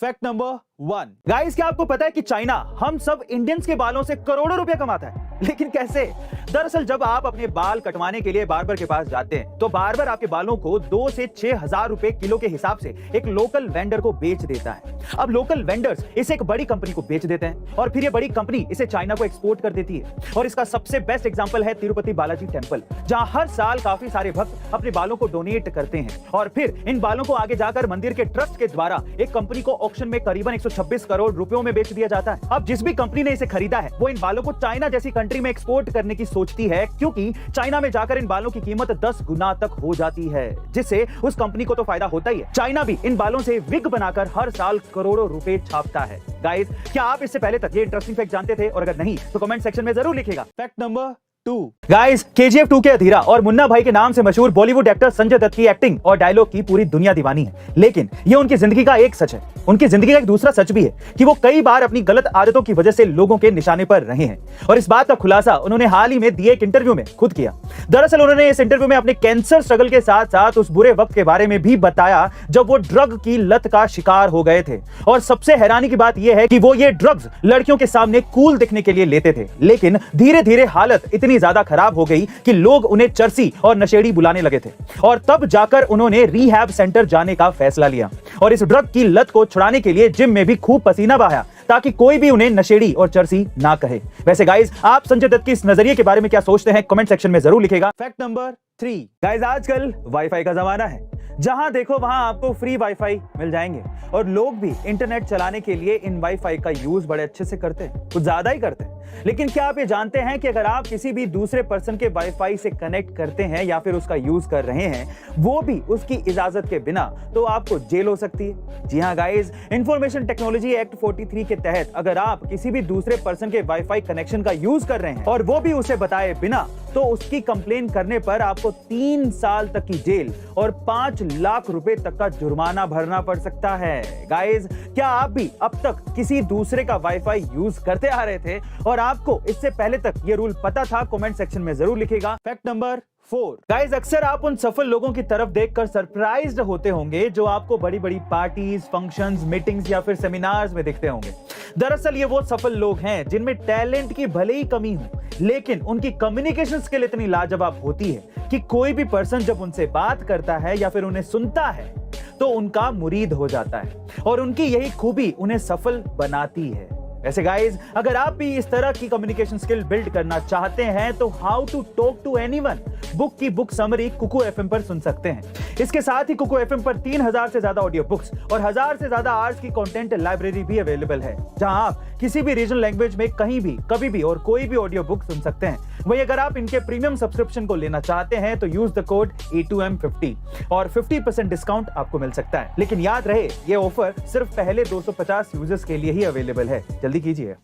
Fact number 1 guys, क्या आपको पता है कि चाइना हम सब इंडियंस के बालों से करोड़ों रुपए कमाता है? लेकिन कैसे? दरअसल जब आप अपने बाल कटवाने के लिए बार्बर के पास जाते हैं तो बार्बर आपके बालों को 2 से 6,000 रुपए किलो के हिसाब से एक लोकल वेंडर को बेच देता है। अब लोकल वेंडर्स इसे एक बड़ी कंपनी को बेच देते हैं और फिर ये बड़ी कंपनी इसे चाइना को एक्सपोर्ट कर देती है। और इसका सबसे बेस्ट एग्जांपल है तिरुपति बालाजी टेंपल, जहां हर साल काफी सारे भक्त अपने बालों को डोनेट करते हैं और फिर इन बालों को आगे जाकर मंदिर के ट्रस्ट के द्वारा एक कंपनी को ऑक्शन में करीबन 126 करोड़ रुपयों में बेच दिया जाता है। अब जिस भी कंपनी ने इसे खरीदा है वो इन बालों को चाइना जैसी कंट्री में एक्सपोर्ट करने की सोचती है, क्योंकि चाइना में जाकर इन बालों की कीमत 10 गुना तक हो जाती है, जिससे उस कंपनी को तो फायदा होता ही है। चाइना भी इन बालों से विग बनाकर हर साल करोड़ों रुपए छापता है। गाइस, क्या आप इससे पहले तक ये इंटरेस्टिंग फैक्ट जानते थे? और अगर नहीं तो कमेंट सेक्शन में जरूर लिखिएगा। फैक्ट नंबर 2 गाइस, KGF 2 के अधीरा और मुन्ना भाई के नाम से मशहूर बॉलीवुड एक्टर संजय दत्त की एक्टिंग और डायलॉग की पूरी दुनिया दीवानी है, लेकिन ये उनकी जिंदगी का एक सच है। उनकी जिंदगी का एक दूसरा सच भी है कि वो कई बार अपनी गलत आदतों की वजह से लोगों के निशाने पर रहे हैं और इस बात का खुलासा उन्होंने हाल ही में दिए एक इंटरव्यू में खुद किया। दरअसल उन्होंने इस इंटरव्यू में अपने कैंसर स्ट्रगल के साथ साथ उस बुरे वक्त के बारे में भी बताया जब वो ड्रग की लत का शिकार हो गए थे। और सबसे हैरानी की बात यह है कि वो ये ड्रग्स लड़कियों के सामने कूल दिखने के लिए लेते थे, लेकिन धीरे धीरे हालत इतनी ज्यादा खराब हो गई कि लोग उन्हें चर्सी और नशेड़ी बुलाने लगे थे और तब जाकर उन्होंने रिहैब सेंटर जाने का फैसला लिया और इस ड्रग की लत को छुड़ाने के लिए जिम में भी खूब पसीना बहाया ताकि कोई भी उन्हें नशेड़ी और चर्सी ना कहे। वैसे गाइस, आप संजय दत्त की इस नजरिए के बारे में क्या सोचते हैं? कमेंट सेक्शन में जरूर लिखिएगा। फैक्ट नंबर 3 गाइस, आजकल वाईफाई का जमाना है, जहां देखो वहां आपको फ्री वाईफाई मिल जाएंगे और लोग भी इंटरनेट चलाने के लिए इन वाईफाई का यूज बड़े अच्छे से करते हैं, कुछ ज्यादा ही करते हैं। लेकिन क्या आप ये जानते हैं कि अगर आप किसी भी दूसरे पर्सन के वाईफाई से कनेक्ट करते हैं या फिर उसका यूज कर रहे हैं, वो भी उसकी इजाजत के बिना, तो आपको जेल हो सकती है। जी हां गाइस, इंफॉर्मेशन टेक्नोलॉजी एक्ट 43 के तहत अगर आप किसी भी दूसरे पर्सन के वाईफाई कनेक्शन का यूज कर रहे हैं और वो भी उसे बताए बिना, तो उसकी कंप्लेन करने पर आपको 3 साल तक की जेल और 5 लाख रुपए तक का जुर्माना भरना पड़ सकता है। गाइस, क्या आप भी अब तक किसी दूसरे का वाईफाई यूज करते आ रहे थे और आपको इससे पहले तक ये रूल पता था? कमेंट सेक्शन में जरूर लिखिएगा। फैक्ट नंबर 4 गाइस, अक्सर आप उन सफल लोगों की तरफ देखकर सरप्राइज्ड होते होंगे जो आपको बड़ी बड़ी पार्टीज, फंक्शंस, मीटिंग्स या फिर सेमिनार्स में दिखते होंगे। दरअसल ये वो सफल लोग हैं जिनमें टैलेंट की भले ही कमी हो, लेकिन उनकी कम्युनिकेशन स्किल इतनी लाजवाब होती है कि कोई भी पर्सन जब उनसे बात करता है या फिर उन्हें सुनता है तो उनका मुरीद हो जाता है और उनकी यही खूबी उन्हें सफल बनाती है। वैसे गाइस, अगर आप भी इस तरह की कम्युनिकेशन स्किल बिल्ड करना चाहते हैं तो how to talk to anyone book की बुक समरी कुकू FM पर सुन सकते हैं। इसके साथ ही कुकू FM पर 3000 से ज्यादा ऑडियो बुक्स और 1000 से ज्यादा आवर्स की कंटेंट लाइब्रेरी भी अवेलेबल है, जहां आप किसी भी रीजनल लैंग्वेज में कहीं भी कभी भी और कोई भी ऑडियो बुक सुन सकते हैं। वहीं अगर आप इनके प्रीमियम सब्सक्रिप्शन को लेना चाहते हैं तो यूज द कोड A2M50 और 50% डिस्काउंट आपको मिल सकता है। लेकिन याद रहे, ये ऑफर सिर्फ पहले 250 यूजर्स के लिए ही अवेलेबल है, जल्दी कीजिए।